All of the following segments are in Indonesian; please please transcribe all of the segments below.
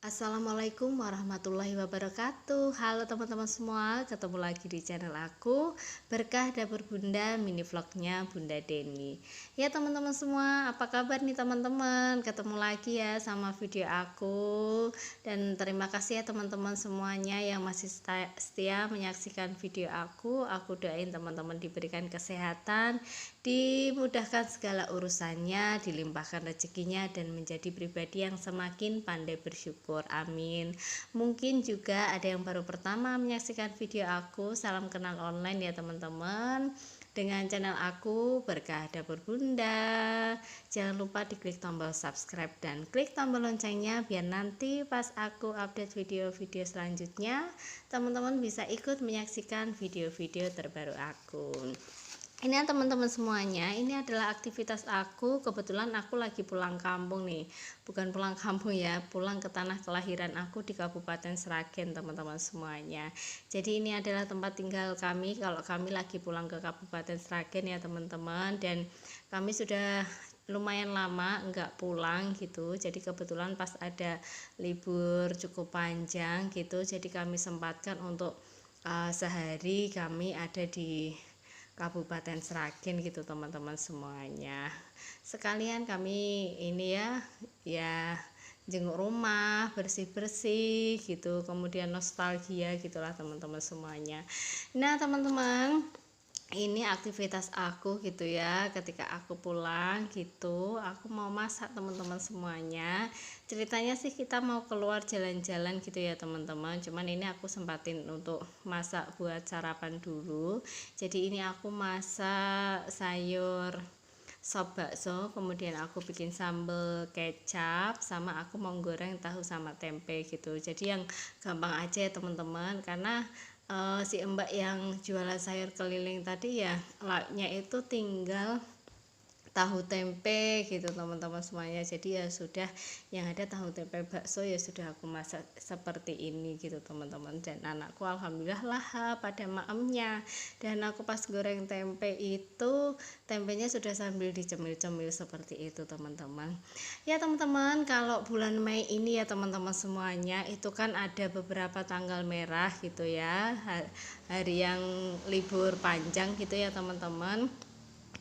Assalamualaikum warahmatullahi wabarakatuh. Halo teman-teman semua, ketemu lagi di channel aku Berkah Dapur Bunda, mini vlognya Bunda Deni. Ya teman-teman semua, apa kabar nih teman-teman? Ketemu lagi ya sama video aku. Dan terima kasih ya teman-teman semuanya yang masih setia menyaksikan video aku. Aku doain teman-teman diberikan kesehatan, dimudahkan segala urusannya, dilimpahkan rezekinya, dan menjadi pribadi yang semakin pandai bersyukur. Amin. Mungkin juga ada yang baru pertama menyaksikan video aku. Salam kenal online ya teman-teman, dengan channel aku Berkah Dapur Bunda. Jangan lupa diklik tombol subscribe dan klik tombol loncengnya, biar nanti pas aku update video-video selanjutnya teman-teman bisa ikut menyaksikan video-video terbaru aku. Ini ya teman-teman semuanya, ini adalah aktivitas aku. Kebetulan aku lagi pulang kampung nih. Bukan pulang kampung ya, pulang ke tanah kelahiran aku di Kabupaten Sragen teman-teman semuanya. Jadi ini adalah tempat tinggal kami kalau kami lagi pulang ke Kabupaten Sragen ya teman-teman. Dan kami sudah lumayan lama enggak pulang gitu. Jadi kebetulan pas ada libur cukup panjang gitu, jadi kami sempatkan untuk sehari kami ada di Kabupaten Sragen gitu teman-teman semuanya. Sekalian kami ini ya jenguk rumah, bersih-bersih gitu, kemudian nostalgia gitulah teman-teman semuanya. Nah teman-teman, ini aktivitas aku gitu ya, ketika aku pulang gitu aku mau masak teman-teman semuanya. Ceritanya sih kita mau keluar jalan-jalan gitu ya teman-teman, cuman ini aku sempatin untuk masak buat sarapan dulu. Jadi ini aku masak sayur sop bakso, kemudian aku bikin sambal kecap, sama aku mau goreng tahu sama tempe gitu. Jadi yang gampang aja ya teman-teman, karena si mbak yang jualan sayur keliling tadi ya lauknya itu tinggal tahu tempe gitu teman-teman semuanya. Jadi ya sudah, yang ada tahu tempe bakso ya sudah aku masak seperti ini gitu teman-teman. Dan anakku alhamdulillah lahap pada maemnya. Dan aku pas goreng tempe itu, tempenya sudah sambil dicemil-cemil seperti itu teman-teman. Ya teman-teman, kalau bulan Mei ini ya teman-teman semuanya, itu kan ada beberapa tanggal merah gitu ya, hari yang libur panjang gitu ya teman-teman.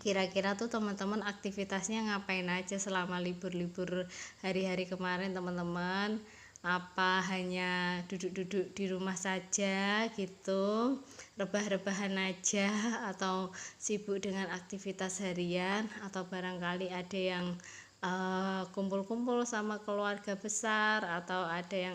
Kira-kira tuh teman-teman aktivitasnya ngapain aja selama libur-libur hari-hari kemarin teman-teman? Apa hanya duduk-duduk di rumah saja gitu, rebah-rebahan aja, atau sibuk dengan aktivitas harian, atau barangkali ada yang kumpul-kumpul sama keluarga besar, atau ada yang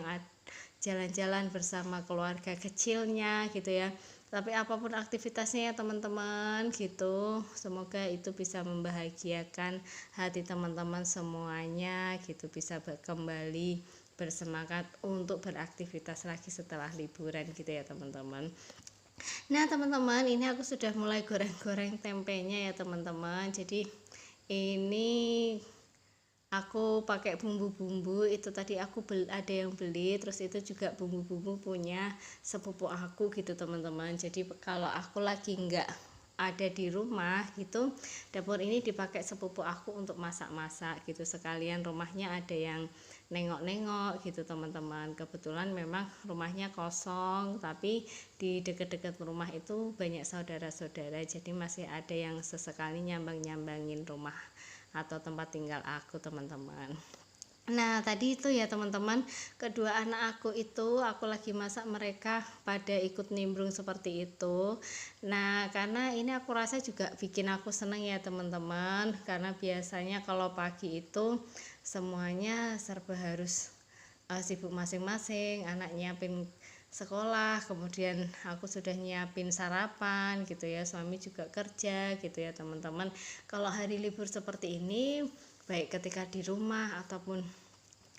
jalan-jalan bersama keluarga kecilnya gitu ya. Tapi apapun aktivitasnya ya teman-teman gitu, semoga itu bisa membahagiakan hati teman-teman semuanya gitu, bisa kembali bersemangat untuk beraktivitas lagi setelah liburan gitu ya teman-teman. Nah teman-teman, ini aku sudah mulai goreng-goreng tempenya ya teman-teman. Jadi ini aku pakai bumbu-bumbu itu tadi, aku ada yang beli, terus itu juga bumbu-bumbu punya sepupu aku gitu teman-teman. Jadi kalau aku lagi nggak ada di rumah gitu, dapur ini dipakai sepupu aku untuk masak-masak gitu, sekalian rumahnya ada yang nengok-nengok gitu teman-teman. Kebetulan memang rumahnya kosong, tapi di dekat-dekat rumah itu banyak saudara-saudara, jadi masih ada yang sesekali nyambang-nyambangin rumah atau tempat tinggal aku teman-teman. Nah tadi itu ya teman-teman, kedua anak aku itu aku lagi masak, mereka pada ikut nimbrung seperti itu. Nah karena ini aku rasa juga bikin aku seneng ya teman-teman, karena biasanya kalau pagi itu semuanya serba harus sibuk masing-masing, anak nyiapin sekolah, kemudian aku sudah nyiapin sarapan gitu ya, suami juga kerja gitu ya teman-teman. Kalau hari libur seperti ini, baik ketika di rumah ataupun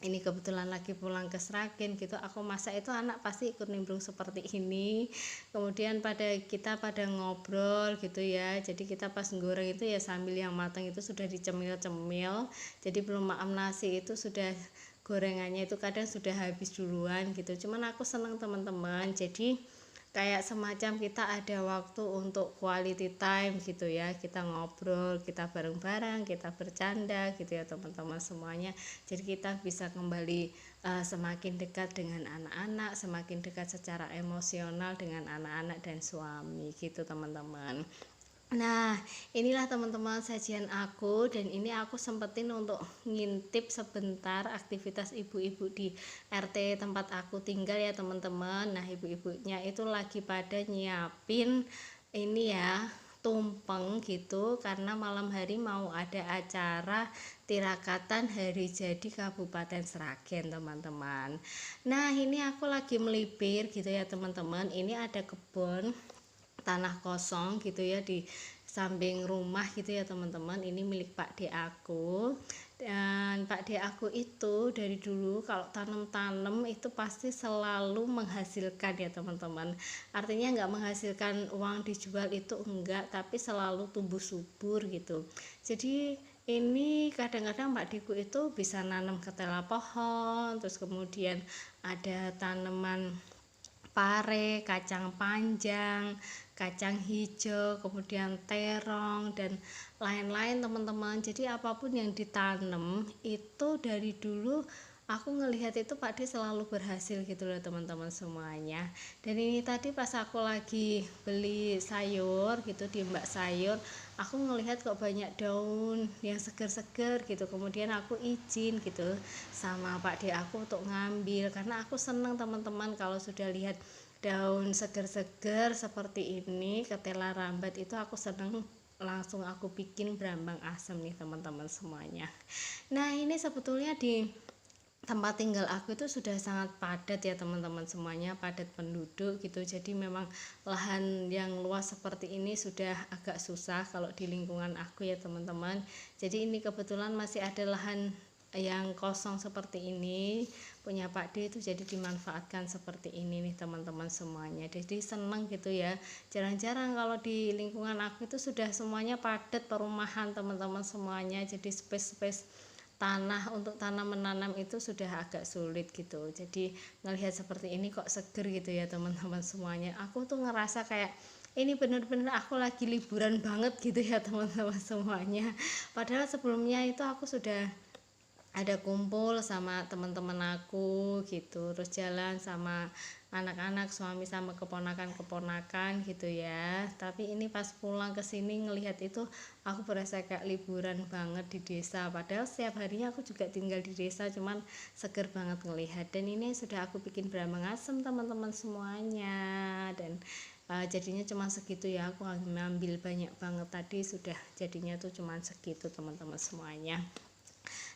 ini kebetulan lagi pulang ke Sragen gitu, aku masak itu anak pasti ikut nimbrung seperti ini. Kemudian kita pada ngobrol gitu ya, jadi kita pas goreng itu ya sambil yang matang itu sudah dicemil-cemil, jadi belum maam nasi itu sudah gorengannya itu kadang sudah habis duluan gitu. Cuman aku seneng teman-teman, jadi kayak semacam kita ada waktu untuk quality time gitu ya, kita ngobrol, kita bareng-bareng, kita bercanda gitu ya teman-teman semuanya. Jadi kita bisa kembali semakin dekat dengan anak-anak, semakin dekat secara emosional dengan anak-anak dan suami gitu teman-teman. Nah, inilah teman-teman sajian aku, dan ini aku sempetin untuk ngintip sebentar aktivitas ibu-ibu di RT tempat aku tinggal ya teman-teman. Nah, ibu-ibunya itu lagi pada nyiapin ini ya, tumpeng gitu, karena malam hari mau ada acara tirakatan hari jadi Kabupaten Sragen teman-teman. Nah, ini aku lagi melipir gitu ya teman-teman. Ini ada kebun tanah kosong gitu ya di samping rumah gitu ya teman-teman. Ini milik Pak D aku, dan Pak D aku itu dari dulu kalau tanam-tanam itu pasti selalu menghasilkan ya teman-teman. Artinya nggak menghasilkan uang dijual itu enggak, tapi selalu tumbuh subur gitu. Jadi ini kadang-kadang Pak Diku itu bisa nanam ketela pohon, terus kemudian ada tanaman pare, kacang panjang, kacang hijau, kemudian terong dan lain-lain teman-teman. Jadi apapun yang ditanam itu dari dulu aku ngelihat itu Pak D selalu berhasil gitu loh teman-teman semuanya. Dan ini tadi pas aku lagi beli sayur gitu di Mbak Sayur, aku ngelihat kok banyak daun yang seger-seger gitu. Kemudian aku izin gitu sama Pak D aku untuk ngambil, karena aku seneng teman-teman kalau sudah lihat daun seger-seger seperti ini, ketela rambat itu aku seneng, langsung aku bikin berambang asem nih teman-teman semuanya. Nah, ini sebetulnya di tempat tinggal aku itu sudah sangat padat ya teman-teman semuanya, padat penduduk gitu. Jadi memang lahan yang luas seperti ini sudah agak susah kalau di lingkungan aku ya teman-teman. Jadi ini kebetulan masih ada lahan yang kosong seperti ini punya Pak D, itu jadi dimanfaatkan seperti ini nih teman-teman semuanya. Jadi seneng gitu ya, jarang-jarang kalau di lingkungan aku itu sudah semuanya padat perumahan teman-teman semuanya. Jadi space tanah untuk tanam menanam itu sudah agak sulit gitu. Jadi ngelihat seperti ini kok seger gitu ya teman-teman semuanya. Aku tuh ngerasa kayak ini bener-bener aku lagi liburan banget gitu ya teman-teman semuanya. Padahal sebelumnya itu aku sudah ada kumpul sama teman-teman aku gitu, terus jalan sama anak-anak, suami sama keponakan-keponakan gitu ya. Tapi ini pas pulang ke sini ngelihat itu aku berasa kayak liburan banget di desa, padahal setiap harinya aku juga tinggal di desa, cuman seger banget ngelihat. Dan ini sudah aku bikin berambang asem teman-teman semuanya, dan jadinya cuma segitu ya, aku ngambil banyak banget tadi, sudah jadinya tuh cuma segitu teman-teman semuanya.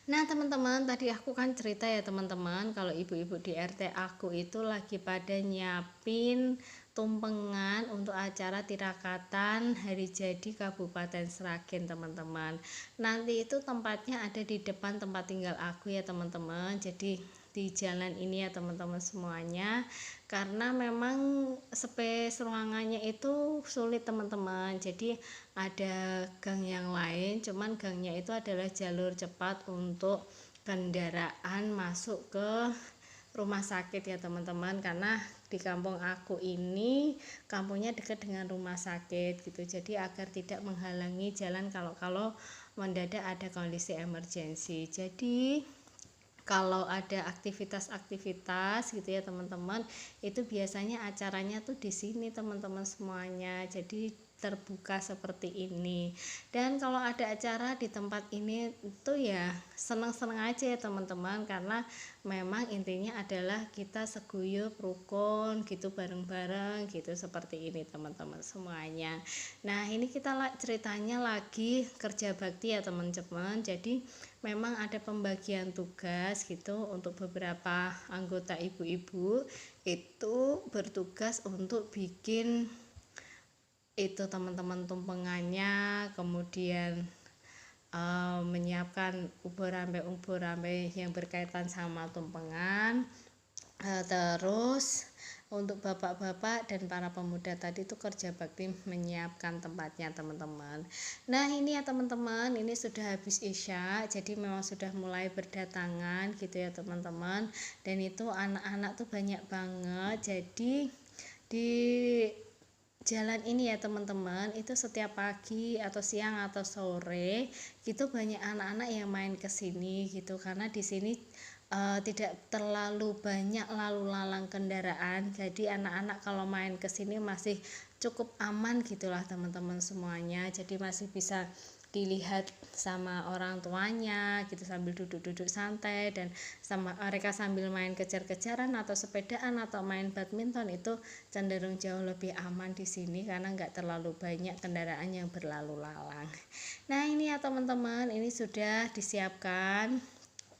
Nah teman-teman, tadi aku kan cerita ya teman-teman, kalau ibu-ibu di RT aku itu lagi pada nyiapin tumpengan untuk acara tirakatan hari jadi Kabupaten Sragen teman-teman. Nanti itu tempatnya ada di depan tempat tinggal aku ya teman-teman. Jadi di jalan ini ya teman-teman semuanya, karena memang space ruangannya itu sulit teman-teman. Jadi ada gang yang lain, cuman gangnya itu adalah jalur cepat untuk kendaraan masuk ke rumah sakit ya teman-teman, karena di kampung aku ini kampungnya dekat dengan rumah sakit gitu. Jadi agar tidak menghalangi jalan kalau mendadak ada kondisi emergensi. Jadi kalau ada aktivitas-aktivitas gitu ya teman-teman, itu biasanya acaranya tuh di sini teman-teman semuanya. Jadi terbuka seperti ini. Dan kalau ada acara di tempat ini itu ya senang-senang aja ya teman-teman, karena memang intinya adalah kita seguyup rukun gitu, bareng-bareng gitu seperti ini teman-teman semuanya. Nah, ini kita ceritanya lagi kerja bakti ya teman-teman. Jadi memang ada pembagian tugas gitu untuk beberapa anggota ibu-ibu itu bertugas untuk bikin itu teman-teman tumpengannya, kemudian menyiapkan ubur-rambe yang berkaitan sama tumpengan. Terus untuk bapak-bapak dan para pemuda tadi itu kerja bakti menyiapkan tempatnya teman-teman. Nah ini ya teman-teman, ini sudah habis isya, jadi memang sudah mulai berdatangan gitu ya teman-teman. Dan itu anak-anak tuh banyak banget, jadi di jalan ini ya teman-teman, itu setiap pagi atau siang atau sore gitu banyak anak-anak yang main ke sini gitu, karena di sini tidak terlalu banyak lalu lalang kendaraan, jadi anak-anak kalau main ke sini masih cukup aman gitulah teman-teman semuanya. Jadi masih bisa dilihat sama orang tuanya gitu sambil duduk-duduk santai, dan sama mereka sambil main kejar-kejaran atau sepedaan atau main badminton, itu cenderung jauh lebih aman di sini karena nggak terlalu banyak kendaraan yang berlalu lalang. Nah ini ya teman-teman, ini sudah disiapkan.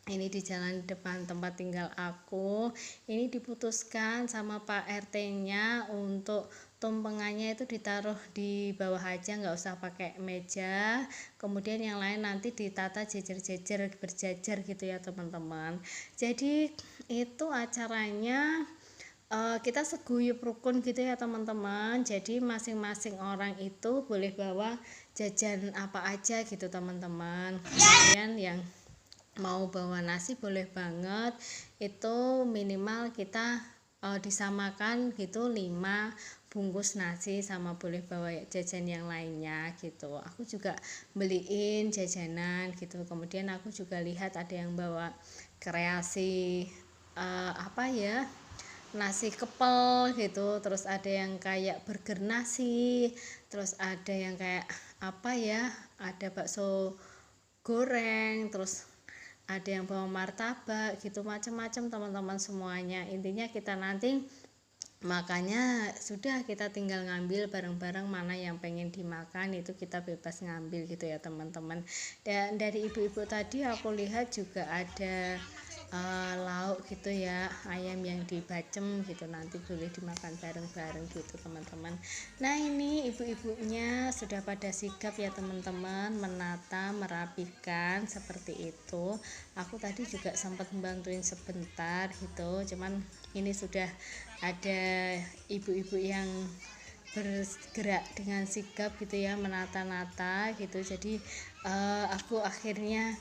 Ini di jalan depan tempat tinggal aku. Ini diputuskan sama Pak RT-nya untuk tumpengannya itu ditaruh di bawah aja, nggak usah pakai meja. Kemudian yang lain nanti ditata jejer-jejer berjajar gitu ya teman-teman. Jadi itu acaranya kita seguyup rukun gitu ya teman-teman. Jadi masing-masing orang itu boleh bawa jajan apa aja gitu teman-teman. Kemudian yang mau bawa nasi boleh banget, itu minimal kita disamakan gitu 5 bungkus nasi, sama boleh bawa jajan yang lainnya gitu. Aku juga beliin jajanan gitu. Kemudian aku juga lihat ada yang bawa kreasi apa ya, nasi kepel gitu, terus ada yang kayak burger nasi, terus ada yang kayak apa ya, ada bakso goreng, terus ada yang bawa martabak gitu, macam-macam teman-teman semuanya. Intinya kita nanti makanya sudah, kita tinggal ngambil bareng-bareng mana yang pengen dimakan, itu kita bebas ngambil gitu ya teman-teman. Dan dari ibu-ibu tadi aku lihat juga ada lauk gitu ya, ayam yang dibacem gitu, nanti boleh dimakan bareng-bareng gitu teman-teman. Nah ini ibu-ibunya sudah pada sigap ya teman-teman, menata merapikan seperti itu. Aku tadi juga sempat membantuin sebentar gitu, cuman ini sudah ada ibu-ibu yang bergerak dengan sigap gitu ya, menata-nata gitu. Jadi aku akhirnya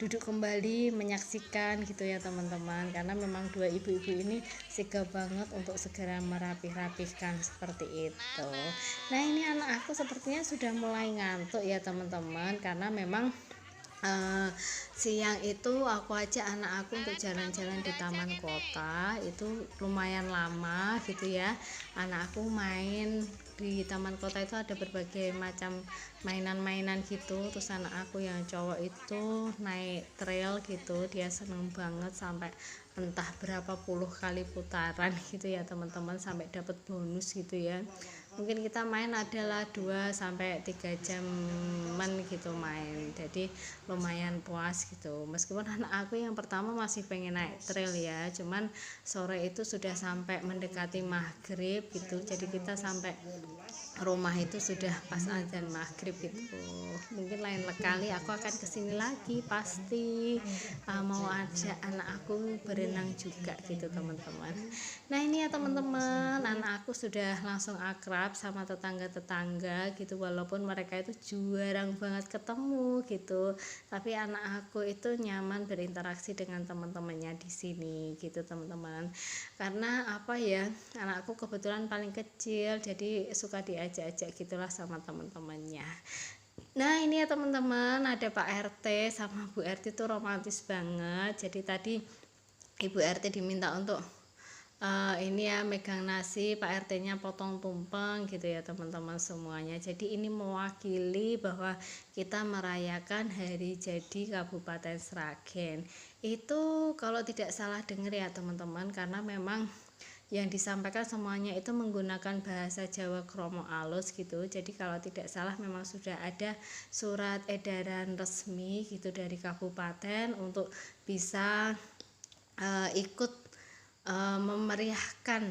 duduk kembali menyaksikan gitu ya teman-teman, karena memang dua ibu-ibu ini sigap banget untuk segera merapih-rapihkan seperti itu. Nah ini anak aku sepertinya sudah mulai ngantuk ya teman-teman, karena memang siang itu aku ajak anak aku untuk jalan-jalan di taman kota, itu lumayan lama gitu ya. Anak aku main di taman kota itu ada berbagai macam mainan-mainan gitu, terus anak aku yang cowok itu naik trail gitu, dia seneng banget sampai entah berapa puluh kali putaran gitu ya teman-teman, sampai dapat bonus gitu ya. Mungkin kita main adalah 2-3 jaman gitu main, jadi lumayan puas gitu. Meskipun anak aku yang pertama masih pengen naik trail ya, cuman sore itu sudah sampai mendekati maghrib gitu, jadi kita sampai rumah itu sudah pas azan maghrib gitu. Mungkin lain kali aku akan kesini lagi, pasti mau ajak anak aku berenang juga gitu teman-teman. Nah ini ya teman-teman, anak aku sudah langsung akrab sama tetangga-tetangga gitu, walaupun mereka itu jarang banget ketemu gitu, tapi anak aku itu nyaman berinteraksi dengan teman-temannya di sini gitu teman-teman. Karena apa ya, anakku kebetulan paling kecil, jadi suka diajak-ajak gitulah sama teman-temannya. Nah ini ya teman-teman, ada Pak RT sama Bu RT itu romantis banget. Jadi tadi Ibu RT diminta untuk ini ya megang nasi, Pak RT-nya potong tumpeng gitu ya teman-teman semuanya. Jadi ini mewakili bahwa kita merayakan hari jadi Kabupaten Sragen. Itu kalau tidak salah dengar ya teman-teman, karena memang yang disampaikan semuanya itu menggunakan bahasa Jawa kromo alus gitu. Jadi kalau tidak salah memang sudah ada surat edaran resmi gitu dari kabupaten untuk bisa ikut memeriahkan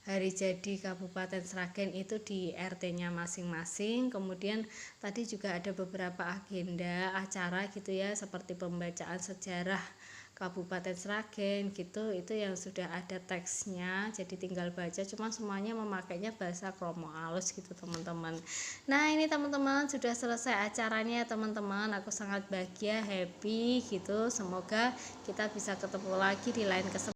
hari jadi Kabupaten Sragen itu di RT-nya masing-masing. Kemudian tadi juga ada beberapa agenda acara gitu ya, seperti pembacaan sejarah Kabupaten Sragen gitu, itu yang sudah ada teksnya, jadi tinggal baca, cuma semuanya memakainya bahasa kromo alus gitu teman-teman. Nah ini teman-teman sudah selesai acaranya teman-teman, aku sangat bahagia, happy gitu. Semoga kita bisa ketemu lagi di lain kesempatan.